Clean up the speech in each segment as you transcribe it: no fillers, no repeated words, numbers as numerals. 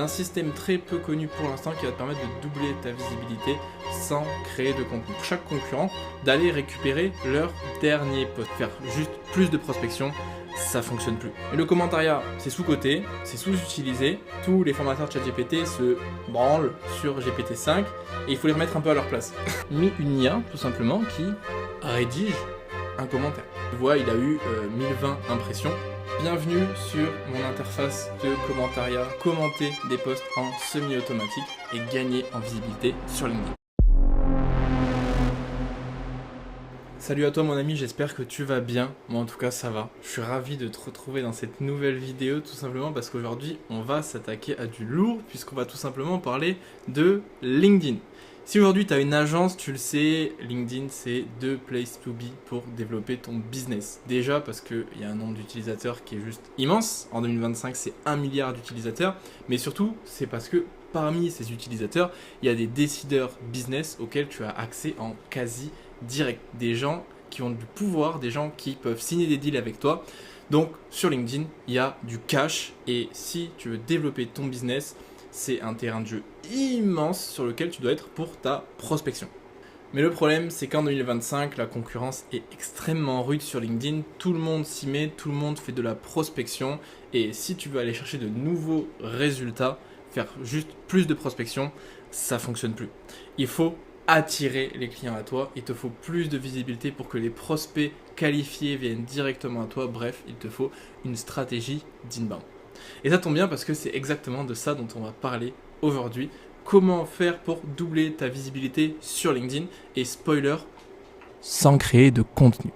Un système très peu connu pour l'instant qui va te permettre de doubler ta visibilité sans créer de contenu. Pour chaque concurrent, d'aller récupérer leur dernier post. Faire juste plus de prospection, ça fonctionne plus. Et le commentariat, c'est sous-coté, c'est sous-utilisé. Tous les formateurs de ChatGPT se branlent sur GPT-5 et il faut les remettre un peu à leur place. Mis une IA, tout simplement, qui rédige un commentaire. Tu vois, il a eu 1020 impressions. Bienvenue sur mon interface de commentariat, commenter des posts en semi-automatique et gagner en visibilité sur LinkedIn. Salut à toi mon ami, j'espère que tu vas bien. Moi en tout cas ça va. Je suis ravi de te retrouver dans cette nouvelle vidéo tout simplement parce qu'aujourd'hui on va s'attaquer à du lourd puisqu'on va tout simplement parler de LinkedIn. Si aujourd'hui tu as une agence, tu le sais, LinkedIn c'est the place to be pour développer ton business. Déjà parce qu'il y a un nombre d'utilisateurs qui est juste immense. En 2025 c'est 1 milliard d'utilisateurs. Mais surtout c'est parce que parmi ces utilisateurs, il y a des décideurs business auxquels tu as accès en quasi direct. Des gens qui ont du pouvoir, des gens qui peuvent signer des deals avec toi. Donc sur LinkedIn, il y a du cash et si tu veux développer ton business, c'est un terrain de jeu immense sur lequel tu dois être pour ta prospection. Mais le problème, c'est qu'en 2025, la concurrence est extrêmement rude sur LinkedIn. Tout le monde s'y met, tout le monde fait de la prospection. Et si tu veux aller chercher de nouveaux résultats, faire juste plus de prospection, ça ne fonctionne plus. Il faut attirer les clients à toi. Il te faut plus de visibilité pour que les prospects qualifiés viennent directement à toi. Bref, il te faut une stratégie d'inbound. Et ça tombe bien parce que c'est exactement de ça dont on va parler aujourd'hui. Comment faire pour doubler ta visibilité sur LinkedIn et spoiler, sans créer de contenu.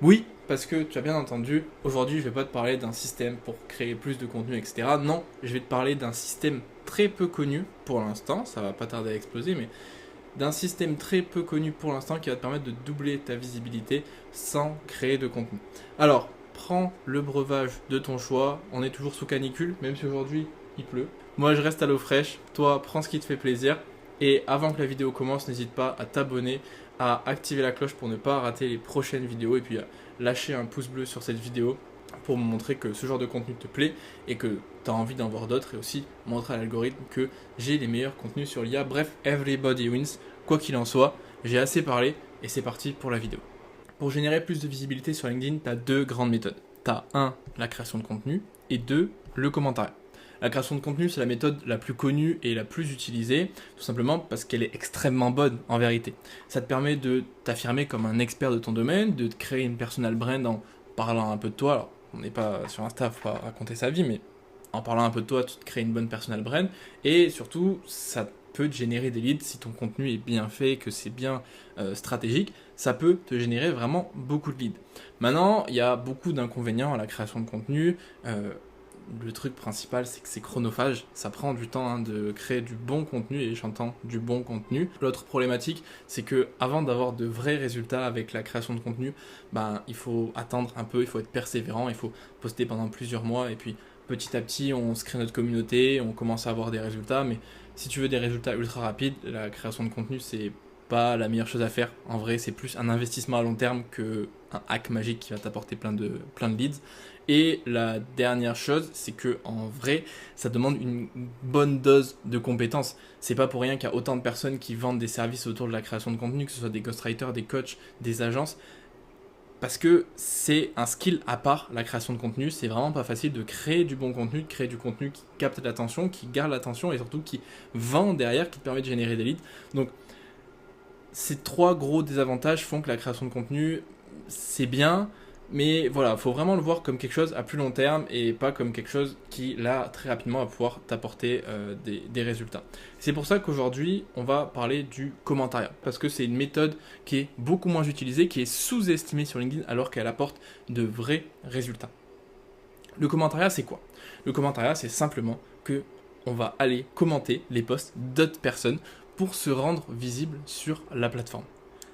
Oui, parce que tu as bien entendu, aujourd'hui je ne vais pas te parler d'un système pour créer plus de contenu, etc. Non, je vais te parler d'un système très peu connu pour l'instant, ça va pas tarder à exploser, mais d'un système très peu connu pour l'instant qui va te permettre de doubler ta visibilité sans créer de contenu. Alors, prends le breuvage de ton choix, on est toujours sous canicule, même si aujourd'hui il pleut. Moi je reste à l'eau fraîche, toi prends ce qui te fait plaisir. Et avant que la vidéo commence, n'hésite pas à t'abonner, à activer la cloche pour ne pas rater les prochaines vidéos et puis à lâcher un pouce bleu sur cette vidéo pour me montrer que ce genre de contenu te plaît et que tu as envie d'en voir d'autres et aussi montrer à l'algorithme que j'ai les meilleurs contenus sur l'IA. Bref, everybody wins. Quoi qu'il en soit, j'ai assez parlé et c'est parti pour la vidéo. Pour générer plus de visibilité sur LinkedIn, tu as deux grandes méthodes. Tu as 1, la création de contenu et 2, le commentaire. La création de contenu, c'est la méthode la plus connue et la plus utilisée, tout simplement parce qu'elle est extrêmement bonne en vérité. Ça te permet de t'affirmer comme un expert de ton domaine, de te créer une personal brand en parlant un peu de toi. Alors, on n'est pas sur Insta, faut pas raconter sa vie, mais en parlant un peu de toi, tu te crées une bonne personal brand. Et surtout, ça peut te générer des leads si ton contenu est bien fait, que c'est bien stratégique. Ça peut te générer vraiment beaucoup de leads. Maintenant, il y a beaucoup d'inconvénients à la création de contenu. Le truc principal, c'est que c'est chronophage. Ça prend du temps de créer du bon contenu et j'entends du bon contenu. L'autre problématique, c'est que avant d'avoir de vrais résultats avec la création de contenu, il faut attendre un peu, il faut être persévérant, il faut poster pendant plusieurs mois et puis petit à petit, on se crée notre communauté, on commence à avoir des résultats. Mais si tu veux des résultats ultra rapides, la création de contenu, c'est pas la meilleure chose à faire. En vrai, c'est plus un investissement à long terme qu'un hack magique qui va t'apporter plein de leads. Et la dernière chose, c'est que en vrai, ça demande une bonne dose de compétences. C'est pas pour rien qu'il y a autant de personnes qui vendent des services autour de la création de contenu, que ce soit des ghostwriters, des coachs, des agences, parce que c'est un skill à part, la création de contenu. C'est vraiment pas facile de créer du bon contenu, de créer du contenu qui capte l'attention, qui garde l'attention et surtout qui vend derrière, qui te permet de générer des leads. Donc, ces trois gros désavantages font que la création de contenu, c'est bien, mais voilà, il faut vraiment le voir comme quelque chose à plus long terme et pas comme quelque chose qui, là, très rapidement, va pouvoir t'apporter des résultats. C'est pour ça qu'aujourd'hui, on va parler du commentariat, parce que c'est une méthode qui est beaucoup moins utilisée, qui est sous-estimée sur LinkedIn, alors qu'elle apporte de vrais résultats. Le commentariat, c'est quoi? Le commentariat, c'est simplement que on va aller commenter les posts d'autres personnes pour se rendre visible sur la plateforme.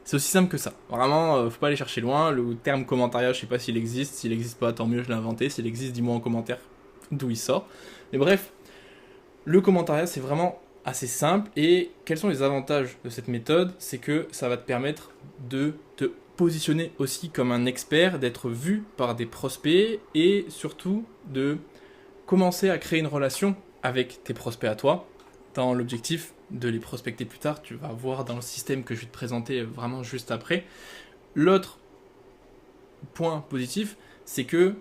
C'est aussi simple que ça. Vraiment, faut pas aller chercher loin. Le terme commentariat, je sais pas s'il existe. S'il n'existe pas, tant mieux, je l'ai inventé. S'il existe, dis-moi en commentaire d'où il sort. Mais bref, le commentariat, c'est vraiment assez simple. Et quels sont les avantages de cette méthode? C'est que ça va te permettre de te positionner aussi comme un expert, d'être vu par des prospects et surtout de commencer à créer une relation avec tes prospects à toi, dans l'objectif de les prospecter plus tard. Tu vas voir dans le système que je vais te présenter vraiment juste après. L'autre point positif, c'est que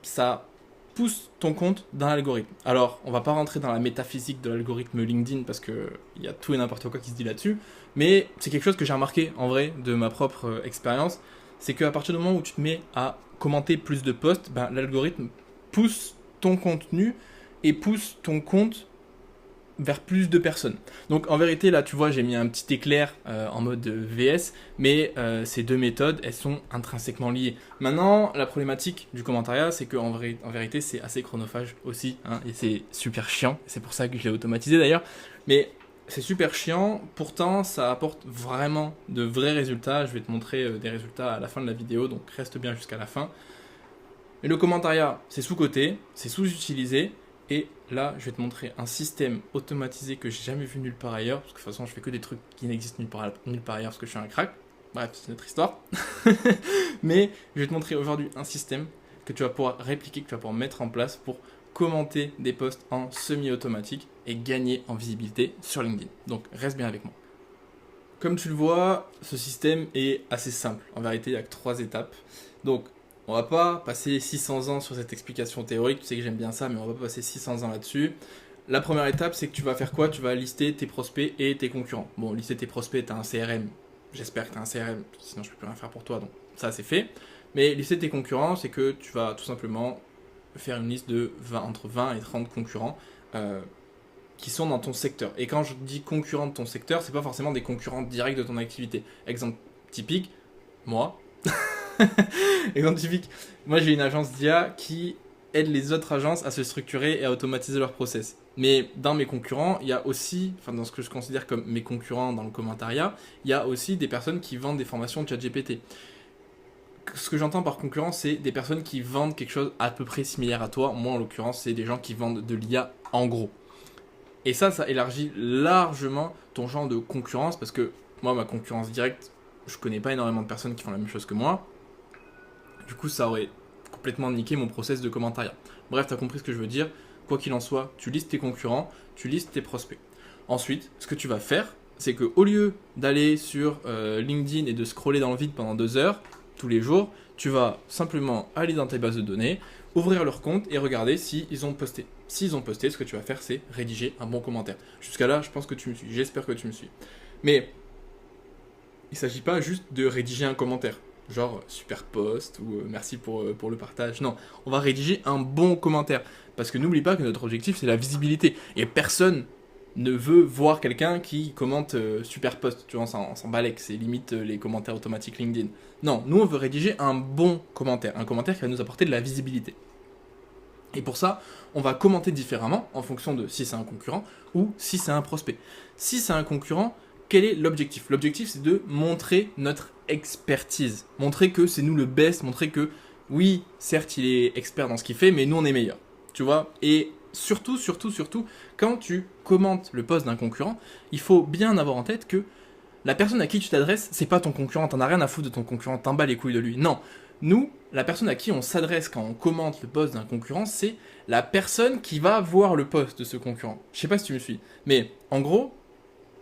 ça pousse ton compte dans l'algorithme. Alors, on va pas rentrer dans la métaphysique de l'algorithme LinkedIn parce qu'il y a tout et n'importe quoi qui se dit là-dessus, mais c'est quelque chose que j'ai remarqué en vrai de ma propre expérience, c'est qu'à partir du moment où tu te mets à commenter plus de posts, ben, l'algorithme pousse ton contenu et pousse ton compte vers plus de personnes. Donc en vérité là tu vois j'ai mis un petit éclair en mode VS, mais ces deux méthodes elles sont intrinsèquement liées. Maintenant la problématique du commentariat c'est qu'en vérité c'est assez chronophage aussi, hein, et c'est super chiant, c'est pour ça que je l'ai automatisé d'ailleurs, mais c'est super chiant, pourtant ça apporte vraiment de vrais résultats. Je vais te montrer des résultats à la fin de la vidéo, donc reste bien jusqu'à la fin. Mais le commentariat c'est sous-coté, c'est sous-utilisé. Et là, je vais te montrer un système automatisé que j'ai jamais vu nulle part ailleurs, parce que de toute façon, je fais que des trucs qui n'existent nulle part ailleurs parce que je suis un crack. Bref, c'est notre histoire. Mais je vais te montrer aujourd'hui un système que tu vas pouvoir répliquer, que tu vas pouvoir mettre en place pour commenter des posts en semi-automatique et gagner en visibilité sur LinkedIn. Donc, reste bien avec moi. Comme tu le vois, ce système est assez simple. En vérité, il n'y a que 3 étapes. Donc, on va pas passer 600 ans sur cette explication théorique, tu sais que j'aime bien ça, mais on va pas passer 600 ans là-dessus. La première étape, c'est que tu vas faire quoi? Tu vas lister tes prospects et tes concurrents. Bon, lister tes prospects, tu as un CRM, j'espère que tu as un CRM, sinon je peux plus rien faire pour toi, donc ça c'est fait. Mais lister tes concurrents, c'est que tu vas tout simplement faire une liste de entre 20 et 30 concurrents qui sont dans ton secteur. Et quand je dis concurrents de ton secteur, c'est pas forcément des concurrents directs de ton activité. Exemple typique, moi. Exemple typique, moi j'ai une agence d'IA qui aide les autres agences à se structurer et à automatiser leur process. Mais dans mes concurrents, il y a aussi, enfin dans ce que je considère comme mes concurrents dans le commentariat, il y a aussi des personnes qui vendent des formations de ChatGPT. Ce que j'entends par concurrent, c'est des personnes qui vendent quelque chose à peu près similaire à toi. Moi en l'occurrence, c'est des gens qui vendent de l'IA en gros. Et ça élargit largement ton champ de concurrence parce que moi, ma concurrence directe, je connais pas énormément de personnes qui font la même chose que moi. Du coup, ça aurait complètement niqué mon process de commentariat. Bref, tu as compris ce que je veux dire. Quoi qu'il en soit, tu listes tes concurrents, tu listes tes prospects. Ensuite, ce que tu vas faire, c'est qu'au lieu d'aller sur LinkedIn et de scroller dans le vide pendant 2 heures, tous les jours, tu vas simplement aller dans tes bases de données, ouvrir leur compte et regarder s'ils ont posté. S'ils ont posté, ce que tu vas faire, c'est rédiger un bon commentaire. Jusqu'à là, je pense que tu me suis. J'espère que tu me suis. Mais il ne s'agit pas juste de rédiger un commentaire. Genre super post ou merci pour le partage. Non, on va rédiger un bon commentaire. Parce que n'oublie pas que notre objectif, c'est la visibilité. Et personne ne veut voir quelqu'un qui commente super post. Tu vois, on s'en balèque. C'est limite les commentaires automatiques LinkedIn. Non, nous, on veut rédiger un bon commentaire. Un commentaire qui va nous apporter de la visibilité. Et pour ça, on va commenter différemment en fonction de si c'est un concurrent ou si c'est un prospect. Si c'est un concurrent, quel est l'objectif? L'objectif, c'est de montrer notre expertise. Montrer que c'est nous le best, montrer que, oui, certes, il est expert dans ce qu'il fait, mais nous, on est meilleurs. Tu vois? Et surtout, quand tu commentes le post d'un concurrent, il faut bien avoir en tête que la personne à qui tu t'adresses, c'est pas ton concurrent, t'en as rien à foutre de ton concurrent, t'en bats les couilles de lui. Non. Nous, la personne à qui on s'adresse quand on commente le post d'un concurrent, c'est la personne qui va voir le post de ce concurrent. Je sais pas si tu me suis, mais en gros,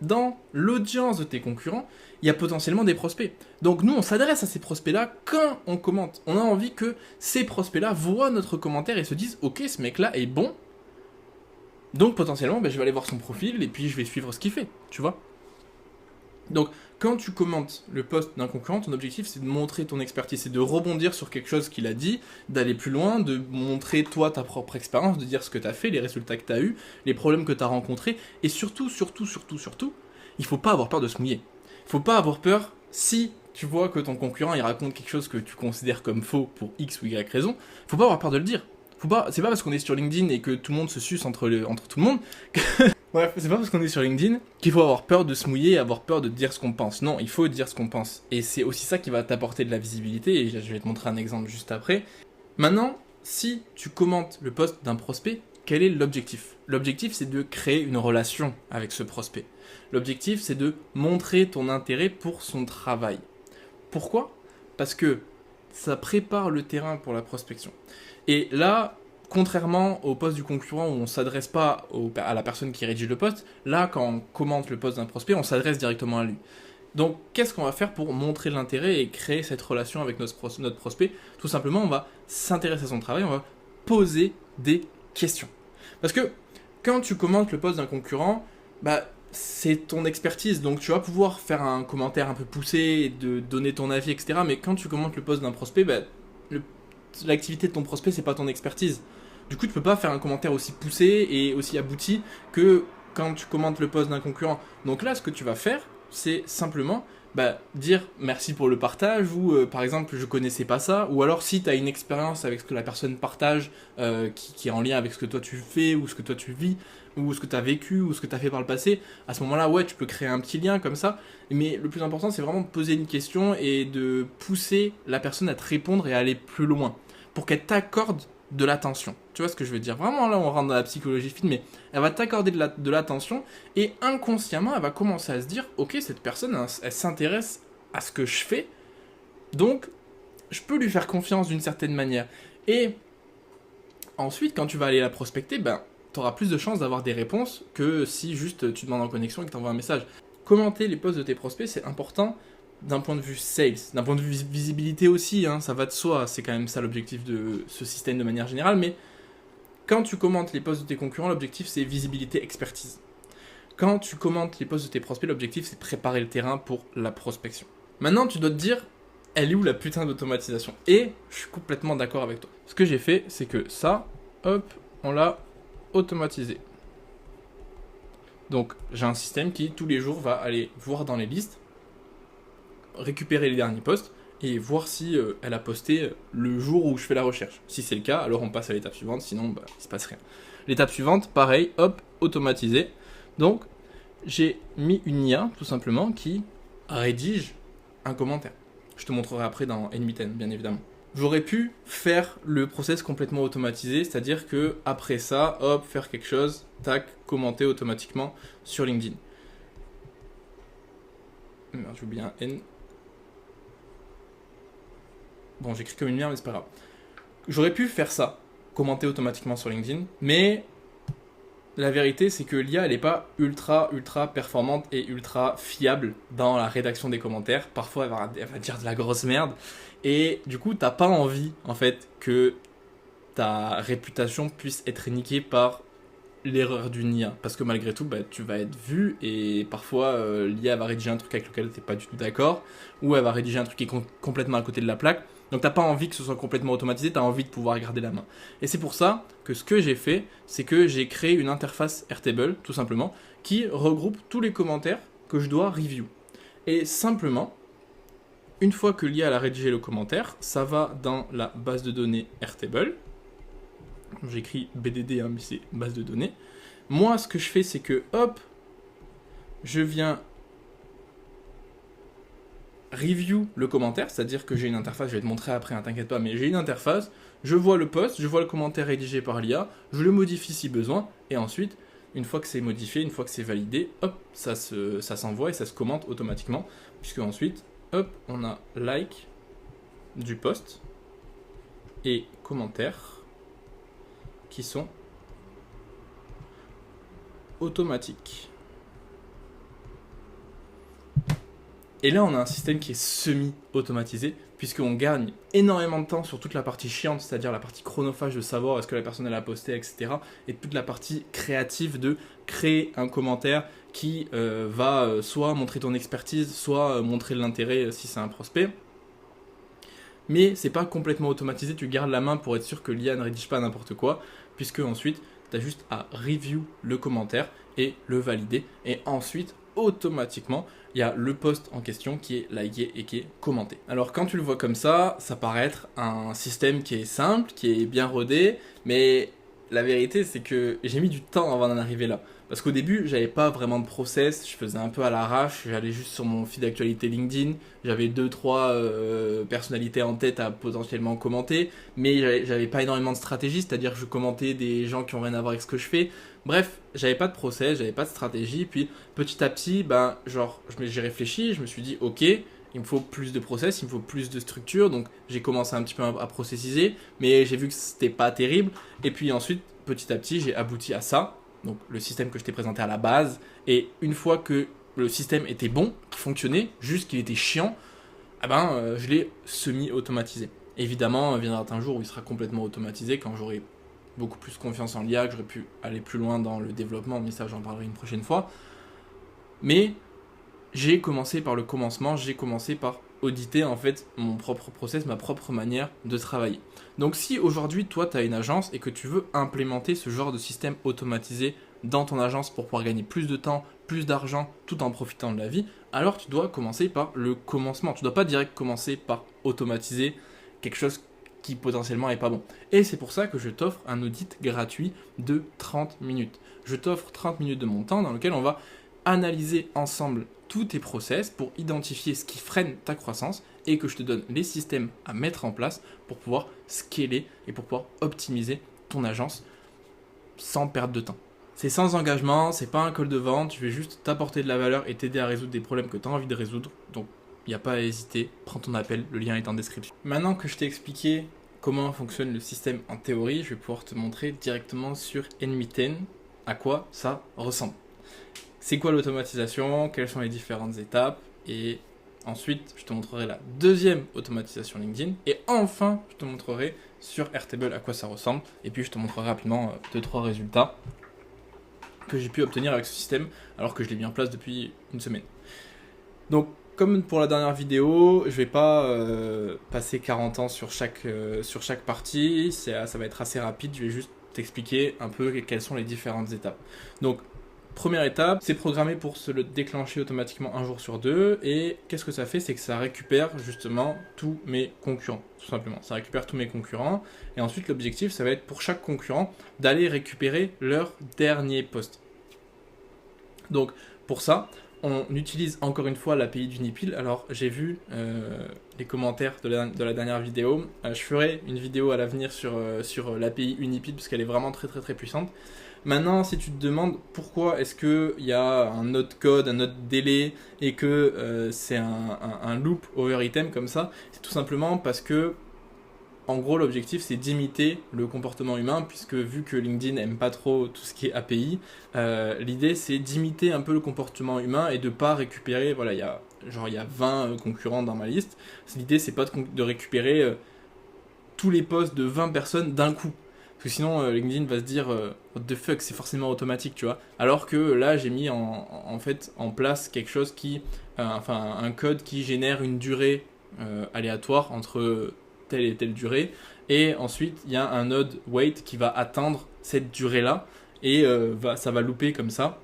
dans l'audience de tes concurrents, il y a potentiellement des prospects. Donc nous, on s'adresse à ces prospects-là quand on commente. On a envie que ces prospects-là voient notre commentaire et se disent « Ok, ce mec-là est bon. » Donc potentiellement, je vais aller voir son profil et puis je vais suivre ce qu'il fait, tu vois. Donc quand tu commentes le post d'un concurrent, ton objectif c'est de montrer ton expertise, c'est de rebondir sur quelque chose qu'il a dit, d'aller plus loin, de montrer toi ta propre expérience, de dire ce que tu as fait, les résultats que tu as eus, les problèmes que tu as rencontrés, et surtout, il faut pas avoir peur de se mouiller. Il faut pas avoir peur si tu vois que ton concurrent il raconte quelque chose que tu considères comme faux pour X ou Y raison, il faut pas avoir peur de le dire. C'est pas parce qu'on est sur LinkedIn et que tout le monde se suce entre tout le monde Bref, c'est pas parce qu'on est sur LinkedIn qu'il faut avoir peur de se mouiller et avoir peur de dire ce qu'on pense. Non, il faut dire ce qu'on pense. Et c'est aussi ça qui va t'apporter de la visibilité, et je vais te montrer un exemple juste après. Maintenant, si tu commentes le post d'un prospect, quel est l'objectif? L'objectif, c'est de créer une relation avec ce prospect. L'objectif, c'est de montrer ton intérêt pour son travail. Pourquoi? Parce que ça prépare le terrain pour la prospection. Et là, Contrairement au post du concurrent où on ne s'adresse pas à la personne qui rédige le post, là, quand on commente le post d'un prospect, on s'adresse directement à lui. Donc, qu'est-ce qu'on va faire pour montrer l'intérêt et créer cette relation avec notre prospect? Tout simplement, on va s'intéresser à son travail, on va poser des questions. Parce que quand tu commentes le post d'un concurrent, c'est ton expertise, donc tu vas pouvoir faire un commentaire un peu poussé, de donner ton avis, etc. Mais quand tu commentes le post d'un prospect, l'activité de ton prospect, c'est pas ton expertise. Du coup, tu peux pas faire un commentaire aussi poussé et aussi abouti que quand tu commentes le post d'un concurrent. Donc là, ce que tu vas faire, c'est simplement dire merci pour le partage ou par exemple je connaissais pas ça, ou alors si tu as une expérience avec ce que la personne partage qui est en lien avec ce que toi tu fais ou ce que toi tu vis ou ce que tu as vécu ou ce que tu as fait par le passé, à ce moment-là ouais tu peux créer un petit lien comme ça, mais le plus important c'est vraiment de poser une question et de pousser la personne à te répondre et à aller plus loin pour qu'elle t'accorde de l'attention. Tu vois ce que je veux dire? Vraiment là on rentre dans la psychologie fine, mais elle va t'accorder de l'attention et inconsciemment elle va commencer à se dire ok cette personne elle s'intéresse à ce que je fais, donc je peux lui faire confiance d'une certaine manière. Et ensuite quand tu vas aller la prospecter, tu auras plus de chances d'avoir des réponses que si juste tu demandes en connexion et que tu envoies un message. Commenter les posts de tes prospects c'est important d'un point de vue sales, d'un point de vue visibilité aussi, ça va de soi, c'est quand même ça l'objectif de ce système de manière générale, mais quand tu commentes les posts de tes concurrents, l'objectif c'est visibilité, expertise. Quand tu commentes les posts de tes prospects, l'objectif c'est préparer le terrain pour la prospection. Maintenant tu dois te dire, elle est où la putain d'automatisation? Et je suis complètement d'accord avec toi. Ce que j'ai fait, c'est que ça, hop, on l'a automatisé. Donc j'ai un système qui tous les jours va aller voir dans les listes, récupérer les derniers posts et voir si elle a posté le jour où je fais la recherche. Si c'est le cas, alors on passe à l'étape suivante, sinon il se passe rien. L'étape suivante, pareil, hop, automatisé. Donc j'ai mis une IA tout simplement qui rédige un commentaire. Je te montrerai après dans N8N, bien évidemment. J'aurais pu faire le process complètement automatisé, c'est-à-dire que après ça, hop, faire quelque chose, tac, commenter automatiquement sur LinkedIn. Merde, j'ai oublié un N. Bon, j'écris comme une merde, mais c'est pas grave. J'aurais pu faire ça, commenter automatiquement sur LinkedIn, mais la vérité, c'est que l'IA, elle n'est pas ultra performante et ultra fiable dans la rédaction des commentaires. Parfois, elle va dire de la grosse merde. Et du coup, t'as pas envie, en fait, que ta réputation puisse être niquée par l'erreur d'une IA. Parce que malgré tout, tu vas être vu et parfois, l'IA va rédiger un truc avec lequel t'es pas du tout d'accord, ou elle va rédiger un truc qui est complètement à côté de la plaque. Donc t'as pas envie que ce soit complètement automatisé, t'as envie de pouvoir garder la main. Et c'est pour ça que ce que j'ai fait, c'est que j'ai créé une interface Airtable, tout simplement, qui regroupe tous les commentaires que je dois review. Et simplement, une fois que l'IA a rédigé le commentaire, ça va dans la base de données Airtable. J'écris BDD, mais c'est base de données. Moi, ce que je fais, c'est que, hop, je viens review le commentaire, c'est-à-dire que j'ai une interface, je vais te montrer après, t'inquiète pas, mais j'ai une interface, je vois le post, je vois le commentaire rédigé par l'IA, je le modifie si besoin, et ensuite, une fois que c'est modifié, une fois que c'est validé, hop, ça s'envoie et ça se commente automatiquement, puisque ensuite, hop, on a like du post et commentaires qui sont automatiques. Et là, on a un système qui est semi-automatisé, puisqu'on gagne énormément de temps sur toute la partie chiante, c'est-à-dire la partie chronophage de savoir est-ce que la personne elle a posté, etc. Et toute la partie créative de créer un commentaire qui va soit montrer ton expertise, soit montrer l'intérêt si c'est un prospect. Mais c'est pas complètement automatisé, tu gardes la main pour être sûr que l'IA ne rédige pas n'importe quoi, puisque ensuite, tu as juste à review le commentaire et le valider. Et ensuite, automatiquement, il y a le post en question qui est liké et qui est commenté. Alors quand tu le vois comme ça paraît être un système qui est simple, qui est bien rodé, mais la vérité c'est que j'ai mis du temps avant d'en arriver là. Parce qu'au début, j'avais pas vraiment de process, je faisais un peu à l'arrache, j'allais juste sur mon feed d'actualité LinkedIn, j'avais 2-3 personnalités en tête à potentiellement commenter, mais j'avais pas énormément de stratégie, c'est-à-dire que je commentais des gens qui ont rien à voir avec ce que je fais. Bref, j'avais pas de process, j'avais pas de stratégie, puis petit à petit, j'ai réfléchi, je me suis dit ok, il me faut plus de process, il me faut plus de structure, donc j'ai commencé un petit peu à processiser, mais j'ai vu que c'était pas terrible, et puis ensuite, petit à petit, j'ai abouti à ça, donc le système que je t'ai présenté à la base, et une fois que le système était bon, qui fonctionnait, juste qu'il était chiant, je l'ai semi-automatisé. Évidemment, viendra un jour où il sera complètement automatisé, quand j'aurai beaucoup plus confiance en l'IA, que j'aurai pu aller plus loin dans le développement, mais ça j'en parlerai une prochaine fois. Mais j'ai commencé par le commencement, j'ai commencé par auditer en fait mon propre process, ma propre manière de travailler. Donc si aujourd'hui toi tu as une agence et que tu veux implémenter ce genre de système automatisé dans ton agence pour pouvoir gagner plus de temps, plus d'argent tout en profitant de la vie, alors tu dois commencer par le commencement. Tu ne dois pas direct commencer par automatiser quelque chose qui potentiellement est pas bon. Et c'est pour ça que je t'offre un audit gratuit de 30 minutes. Je t'offre 30 minutes de mon temps dans lequel on va analyser ensemble tous tes process pour identifier ce qui freine ta croissance et que je te donne les systèmes à mettre en place pour pouvoir scaler et pour pouvoir optimiser ton agence sans perdre de temps. C'est sans engagement, c'est pas un call de vente, je vais juste t'apporter de la valeur et t'aider à résoudre des problèmes que tu as envie de résoudre. Donc il n'y a pas à hésiter, prends ton appel, le lien est en description. Maintenant que je t'ai expliqué comment fonctionne le système en théorie, je vais pouvoir te montrer directement sur NMI10 à quoi ça ressemble. C'est quoi l'automatisation, quelles sont les différentes étapes, et ensuite je te montrerai la deuxième automatisation LinkedIn, et enfin je te montrerai sur Airtable à quoi ça ressemble, et puis je te montrerai rapidement 2-3 résultats que j'ai pu obtenir avec ce système alors que je l'ai mis en place depuis une semaine. Donc comme pour la dernière vidéo, je vais pas passer 40 ans sur chaque partie, ça va être assez rapide, je vais juste t'expliquer un peu quelles sont les différentes étapes. Donc première étape, c'est programmé pour se le déclencher automatiquement un jour sur deux, et qu'est-ce que ça fait? C'est que ça récupère justement tous mes concurrents, tout simplement. Ça récupère tous mes concurrents, et ensuite l'objectif, ça va être pour chaque concurrent d'aller récupérer leur dernier poste. Donc pour ça, on utilise encore une fois l'API d'Unipil. Alors j'ai vu les commentaires de la dernière vidéo. Je ferai une vidéo à l'avenir sur l'API Unipil parce qu'elle est vraiment très très très puissante. Maintenant, si tu te demandes pourquoi est-ce qu'il y a un autre code, un autre délai et que c'est un loop over item comme ça, c'est tout simplement parce que en gros, l'objectif, c'est d'imiter le comportement humain, puisque vu que LinkedIn n'aime pas trop tout ce qui est API, l'idée, c'est d'imiter un peu le comportement humain et de ne pas récupérer, voilà, il y a 20 concurrents dans ma liste. L'idée, c'est pas de récupérer tous les posts de 20 personnes d'un coup. Parce que sinon, LinkedIn va se dire, what the fuck, c'est forcément automatique, tu vois. Alors que là, j'ai mis en place quelque chose qui, un code qui génère une durée aléatoire entre telle et telle durée, et ensuite il y a un node wait qui va attendre cette durée là et ça va looper comme ça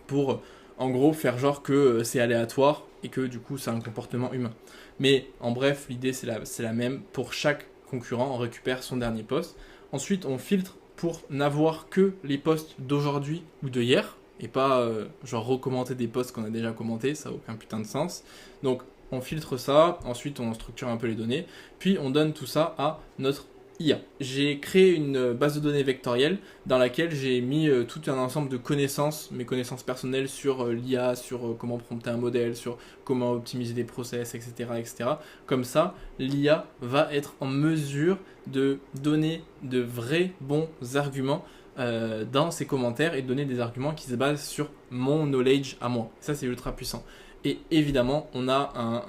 pour en gros faire genre que c'est aléatoire et que du coup c'est un comportement humain. Mais en bref, l'idée c'est la même. Pour chaque concurrent, on récupère son dernier poste. Ensuite on filtre pour n'avoir que les posts d'aujourd'hui ou de hier et pas recommenter des posts qu'on a déjà commentés, ça n'a aucun putain de sens. Donc on filtre ça, ensuite on structure un peu les données, puis on donne tout ça à notre IA. J'ai créé une base de données vectorielle dans laquelle j'ai mis tout un ensemble de connaissances, mes connaissances personnelles sur l'IA, sur comment prompter un modèle, sur comment optimiser des process, etc. etc. Comme ça, l'IA va être en mesure de donner de vrais bons arguments dans ses commentaires et donner des arguments qui se basent sur mon knowledge à moi. Ça, c'est ultra puissant. Et évidemment, on a un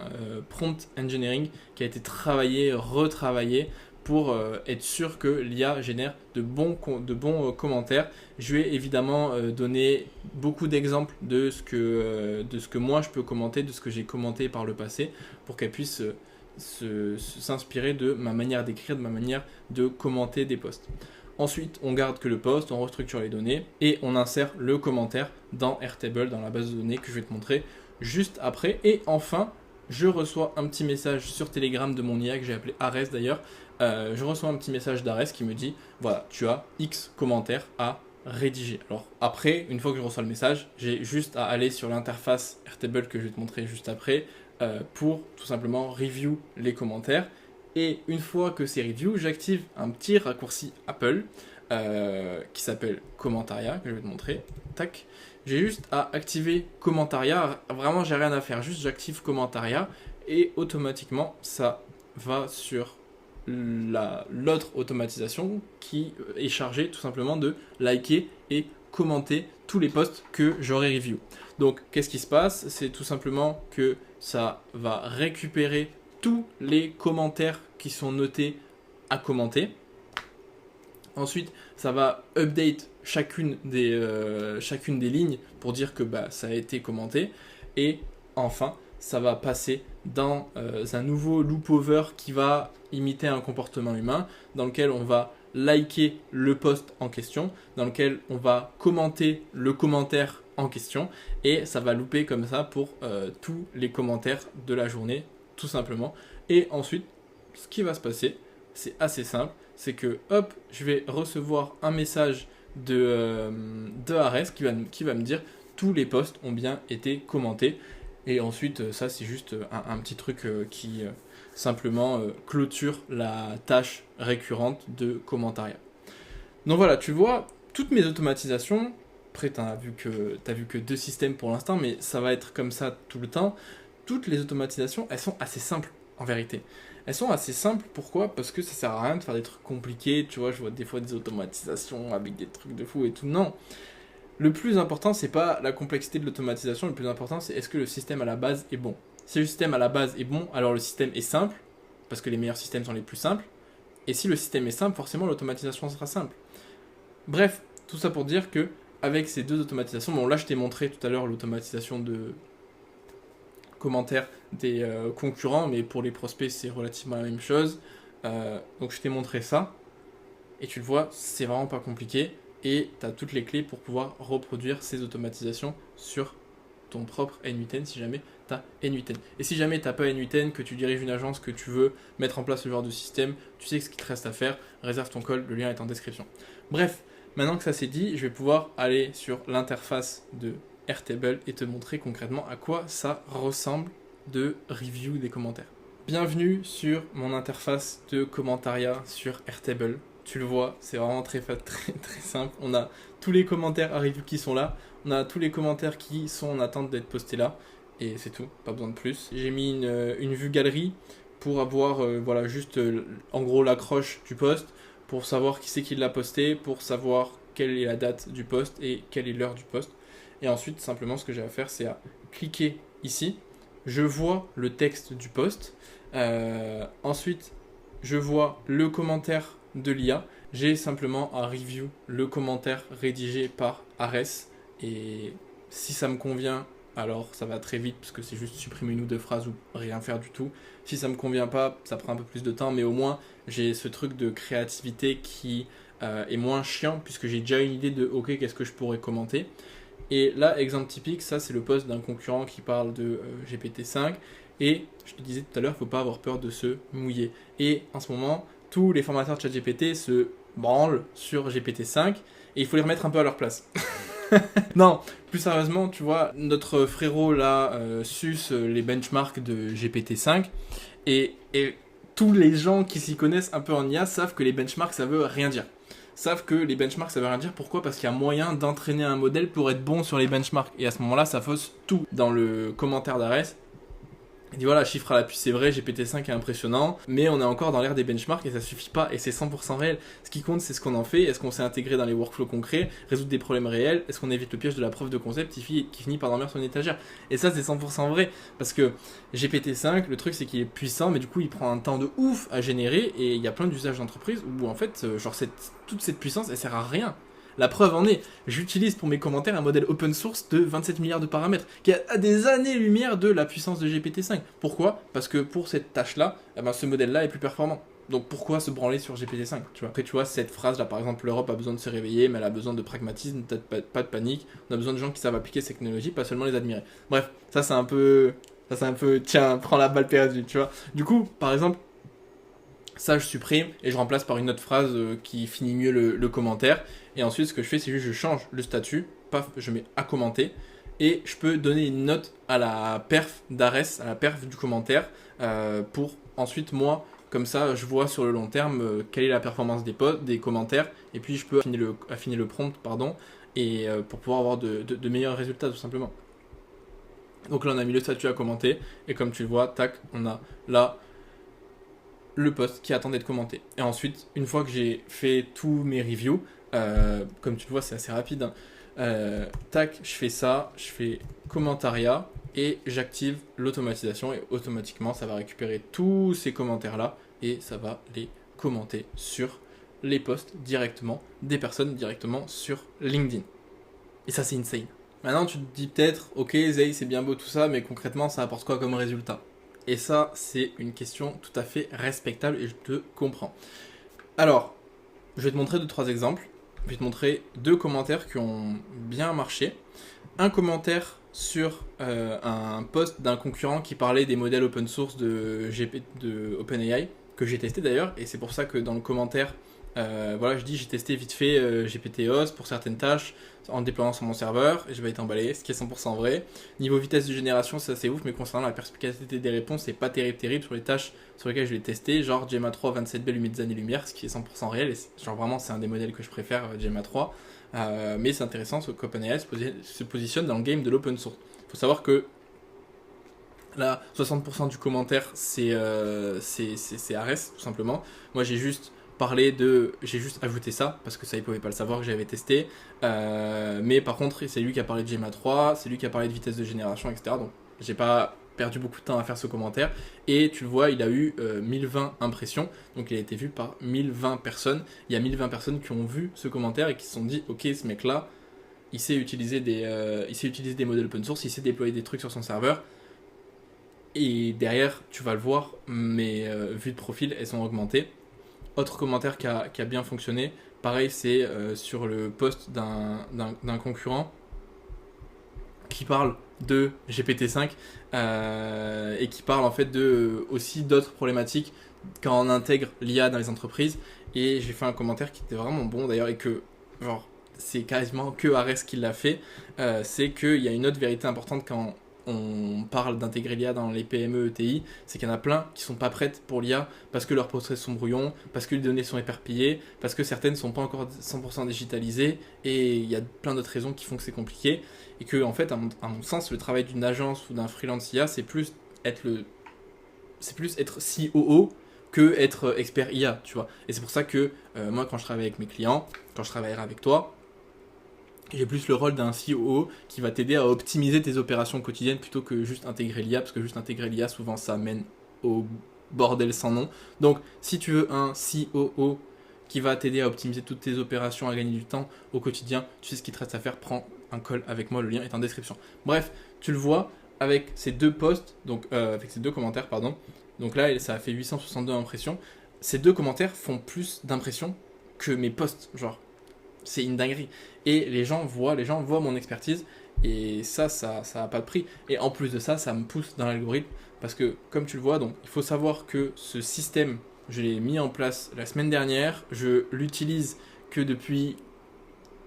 prompt engineering qui a été travaillé, retravaillé pour être sûr que l'IA génère de bons commentaires. Je vais évidemment donner beaucoup d'exemples de ce que moi je peux commenter, de ce que j'ai commenté par le passé, pour qu'elle puisse s'inspirer de ma manière d'écrire, de ma manière de commenter des posts. Ensuite, on garde que le post, on restructure les données et on insère le commentaire dans Airtable, dans la base de données que je vais te montrer juste après. Et enfin, je reçois un petit message sur Telegram de mon IA que j'ai appelé Ares d'ailleurs. Je reçois un petit message d'Ares qui me dit voilà, tu as X commentaires à rédiger. Alors après, une fois que je reçois le message, j'ai juste à aller sur l'interface Airtable que je vais te montrer juste après pour tout simplement review les commentaires. Et une fois que c'est review, j'active un petit raccourci Apple qui s'appelle Commentariat, que je vais te montrer. Tac. J'ai juste à activer Commentariat. Vraiment, j'ai rien à faire. Juste, j'active Commentariat et automatiquement, ça va sur l'autre automatisation qui est chargée tout simplement de liker et commenter tous les posts que j'aurai review. Donc, qu'est-ce qui se passe? C'est tout simplement que ça va récupérer tous les commentaires qui sont notés à commenter. Ensuite, ça va update chacune des lignes pour dire que ça a été commenté. Et enfin, ça va passer dans un nouveau loop over qui va imiter un comportement humain, dans lequel on va liker le post en question, dans lequel on va commenter le commentaire en question, et ça va looper comme ça pour tous les commentaires de la journée, tout simplement. Et ensuite, ce qui va se passer, c'est assez simple, c'est que hop, je vais recevoir un message de Ares qui va me dire tous les posts ont bien été commentés. Et ensuite, ça c'est juste un petit truc qui simplement clôture la tâche récurrente de commentariat. Donc voilà, tu vois, toutes mes automatisations, après tu n'as vu que 2 systèmes pour l'instant, mais ça va être comme ça tout le temps. Toutes les automatisations, elles sont assez simples en vérité. Elles sont assez simples, pourquoi? Parce que ça sert à rien de faire des trucs compliqués, tu vois, je vois des fois des automatisations avec des trucs de fou et tout, non. Le plus important, c'est pas la complexité de l'automatisation, le plus important, c'est est-ce que le système à la base est bon. Si le système à la base est bon, alors le système est simple, parce que les meilleurs systèmes sont les plus simples, et si le système est simple, forcément l'automatisation sera simple. Bref, tout ça pour dire que avec ces 2 automatisations, bon là je t'ai montré tout à l'heure l'automatisation de commentaires des concurrents, mais pour les prospects c'est relativement la même chose. Donc je t'ai montré ça, et tu le vois, c'est vraiment pas compliqué, et tu as toutes les clés pour pouvoir reproduire ces automatisations sur ton propre N8N si jamais tu as N8N. Et si jamais tu n'as pas N8N, que tu diriges une agence, que tu veux mettre en place ce genre de système, tu sais ce qu'il te reste à faire, réserve ton call, le lien est en description. Bref, maintenant que ça c'est dit, je vais pouvoir aller sur l'interface de Airtable et te montrer concrètement à quoi ça ressemble de review des commentaires. Bienvenue sur mon interface de commentariat sur Airtable. Tu le vois, c'est vraiment très simple. On a tous les commentaires à review qui sont là. On a tous les commentaires qui sont en attente d'être postés là. Et c'est tout, pas besoin de plus. J'ai mis une vue galerie pour avoir voilà, juste en gros l'accroche du post, pour savoir qui c'est qui l'a posté, pour savoir quelle est la date du post et quelle est l'heure du post. Et ensuite, simplement, ce que j'ai à faire, c'est à cliquer ici. Je vois le texte du post. Ensuite, je vois le commentaire de l'IA. J'ai simplement à review le commentaire rédigé par Ares. Et si ça me convient, alors ça va très vite parce que c'est juste supprimer 1 ou 2 phrases ou rien faire du tout. Si ça me convient pas, ça prend un peu plus de temps, mais au moins j'ai ce truc de créativité qui est moins chiant puisque j'ai déjà une idée de ok, qu'est-ce que je pourrais commenter. Et là, exemple typique, ça c'est le post d'un concurrent qui parle de GPT-5. Et je te disais tout à l'heure, il ne faut pas avoir peur de se mouiller. Et en ce moment, tous les formateurs de ChatGPT se branlent sur GPT-5 et il faut les remettre un peu à leur place. Non, plus sérieusement, tu vois, notre frérot là suce les benchmarks de GPT-5 et tous les gens qui s'y connaissent un peu en IA savent que les benchmarks ça veut rien dire. Savent que les benchmarks ça veut rien dire. Pourquoi? Parce qu'il y a moyen d'entraîner un modèle pour être bon sur les benchmarks. Et à ce moment-là, ça fausse tout. Dans le commentaire d'Ares, il dit voilà, chiffre à l'appui, c'est vrai, GPT-5 est impressionnant, mais on est encore dans l'ère des benchmarks et ça suffit pas et c'est 100% réel. Ce qui compte, c'est ce qu'on en fait. Est-ce qu'on s'est intégré dans les workflows concrets, résoudre des problèmes réels? Est-ce qu'on évite le piège de la preuve de concept qui finit par dormir sur une étagère? Et ça, c'est 100% vrai parce que GPT-5, le truc, c'est qu'il est puissant, mais du coup, il prend un temps de ouf à générer et il y a plein d'usages d'entreprise où en fait, genre, toute cette puissance, elle sert à rien. La preuve en est, j'utilise pour mes commentaires un modèle open source de 27 milliards de paramètres, qui a à des années-lumière de la puissance de GPT-5. Pourquoi? Parce que pour cette tâche-là, ce modèle-là est plus performant. Donc pourquoi se branler sur GPT-5, tu vois? Après, tu vois, cette phrase-là, par exemple, l'Europe a besoin de se réveiller, mais elle a besoin de pragmatisme, peut-être pas de panique. On a besoin de gens qui savent appliquer ces technologies, pas seulement les admirer. Bref, ça c'est un peu, tiens, prends la balle perdue, tu vois? Du coup, par exemple, ça, je supprime et je remplace par une autre phrase qui finit mieux le commentaire. Et ensuite, ce que je fais, c'est juste je change le statut, paf, je mets à commenter. Et je peux donner une note à la perf d'Ares, à la perf du commentaire, pour ensuite, moi, Comme ça, je vois sur le long terme quelle est la performance des posts, des commentaires, et puis je peux affiner le prompt, pardon, et pour pouvoir avoir de meilleurs résultats tout simplement. Donc là, on a mis le statut à commenter, et comme tu le vois, tac, on a là le post qui attend d'être commenté. Et ensuite, une fois que j'ai fait tous mes reviews, comme tu le vois, c'est assez rapide, hein, tac, je fais ça, je fais commentariat et j'active l'automatisation et automatiquement ça va récupérer tous ces commentaires là et ça va les commenter sur les posts directement des personnes directement sur LinkedIn. Et ça c'est insane. Maintenant tu te dis peut-être, ok Zay c'est bien beau tout ça, mais concrètement ça apporte quoi comme résultat? Et ça c'est une question tout à fait respectable et je te comprends. Alors, je vais te montrer 2-3 exemples. Je vais te montrer 2 commentaires qui ont bien marché. Un commentaire sur un post d'un concurrent qui parlait des modèles open source de OpenAI, que j'ai testé d'ailleurs, et c'est pour ça que dans le commentaire, voilà, je dis j'ai testé vite fait GPT-OS pour certaines tâches en le déployant sur mon serveur, et je vais être emballé, ce qui est 100% vrai. Niveau vitesse de génération, c'est assez ouf, mais concernant la perspicacité des réponses, c'est pas terrible sur les tâches sur lesquelles je l'ai testé, genre Gemma 3 27 belles années-lumière, ce qui est 100% réel, et genre vraiment c'est un des modèles que je préfère, Gemma 3. Mais c'est intéressant qu'OpenAI se positionne dans le game de l'open source. Il faut savoir que là, 60% du commentaire, c'est Ares, tout simplement. Moi, j'ai juste j'ai juste ajouté ça, parce que ça, ils pouvaient pas le savoir que j'avais testé. Mais par contre, c'est lui qui a parlé de Gemma 3, c'est lui qui a parlé de vitesse de génération, etc. Donc, j'ai pas perdu beaucoup de temps à faire ce commentaire. Et tu le vois, il a eu 1020 impressions. Donc, il a été vu par 1020 personnes. Il y a 1020 personnes qui ont vu ce commentaire et qui se sont dit, ok, ce mec-là, il sait utiliser des modèles open source, il sait déployer des trucs sur son serveur. Et derrière, tu vas le voir, mes vues de profil, elles sont augmentées. Autre commentaire qui a bien fonctionné, pareil, c'est sur le post d'un concurrent qui parle de GPT-5 et qui parle en fait aussi d'autres problématiques quand on intègre l'IA dans les entreprises. Et j'ai fait un commentaire qui était vraiment bon d'ailleurs et que genre c'est quasiment que Ares qui l'a fait. C'est qu'il y a une autre vérité importante quand on parle d'intégrer l'IA dans les PME ETI, c'est qu'il y en a plein qui sont pas prêtes pour l'IA parce que leurs process sont brouillons, parce que les données sont éparpillées, parce que certaines sont pas encore 100% digitalisées et il y a plein d'autres raisons qui font que c'est compliqué et que en fait à mon sens le travail d'une agence ou d'un freelance IA c'est plus être COO que être expert IA, tu vois. Et c'est pour ça que moi quand je travaille avec mes clients, quand je travaillerai avec toi, j'ai plus le rôle d'un COO qui va t'aider à optimiser tes opérations quotidiennes plutôt que juste intégrer l'IA, parce que juste intégrer l'IA, souvent ça mène au bordel sans nom. Donc si tu veux un COO qui va t'aider à optimiser toutes tes opérations, à gagner du temps au quotidien, tu sais ce qu'il te reste à faire, prends un call avec moi, le lien est en description. Bref, tu le vois avec ces 2 posts, donc avec ces 2 commentaires, pardon. Donc là, ça a fait 862 impressions. Ces 2 commentaires font plus d'impressions que mes posts, genre. C'est une dinguerie. Et les gens voient mon expertise et ça a pas de prix. Et en plus de ça, ça me pousse dans l'algorithme parce que comme tu le vois, donc il faut savoir que ce système, je l'ai mis en place la semaine dernière, je l'utilise que depuis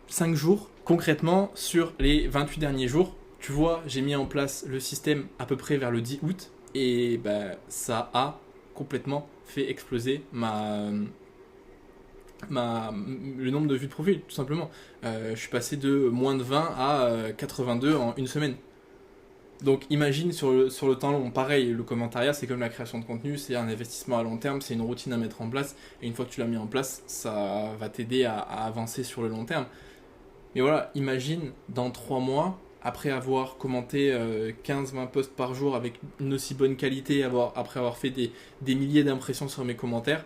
5 jours. Concrètement, sur les 28 derniers jours, tu vois, j'ai mis en place le système à peu près vers le 10 août et bah, ça a complètement fait exploser le nombre de vues de profil, tout simplement. Je suis passé de moins de 20 à 82 en une semaine. Donc imagine sur le temps long, pareil, le commentariat c'est comme la création de contenu, c'est un investissement à long terme, c'est une routine à mettre en place, et une fois que tu l'as mis en place, ça va t'aider à avancer sur le long terme. Mais voilà, imagine dans 3 mois, après avoir commenté 15-20 posts par jour avec une aussi bonne qualité, après avoir fait des milliers d'impressions sur mes commentaires,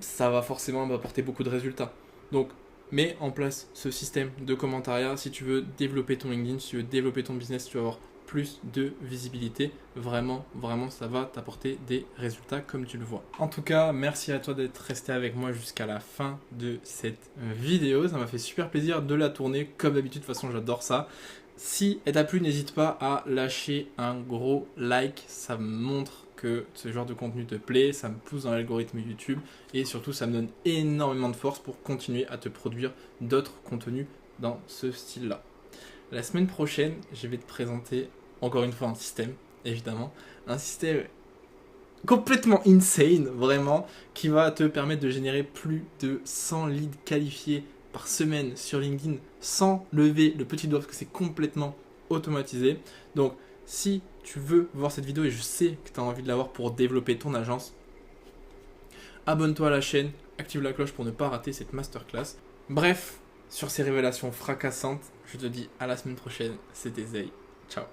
ça va forcément m'apporter beaucoup de résultats. Donc, mets en place ce système de commentariat si tu veux développer ton LinkedIn, si tu veux développer ton business, si tu veux avoir plus de visibilité. Vraiment, ça va t'apporter des résultats comme tu le vois. En tout cas, merci à toi d'être resté avec moi jusqu'à la fin de cette vidéo. Ça m'a fait super plaisir de la tourner. Comme d'habitude, de toute façon, j'adore ça. Si elle t'a plu, n'hésite pas à lâcher un gros like. Ça me montre que ce genre de contenu te plaît, ça me pousse dans l'algorithme YouTube et surtout ça me donne énormément de force pour continuer à te produire d'autres contenus dans ce style-là. La semaine prochaine, je vais te présenter encore une fois un système, évidemment, un système complètement insane, vraiment, qui va te permettre de générer plus de 100 leads qualifiés par semaine sur LinkedIn sans lever le petit doigt parce que c'est complètement automatisé. Donc, si tu veux voir cette vidéo et je sais que tu as envie de la voir pour développer ton agence, abonne-toi à la chaîne, active la cloche pour ne pas rater cette masterclass. Bref, sur ces révélations fracassantes, je te dis à la semaine prochaine. C'était Zay. Ciao.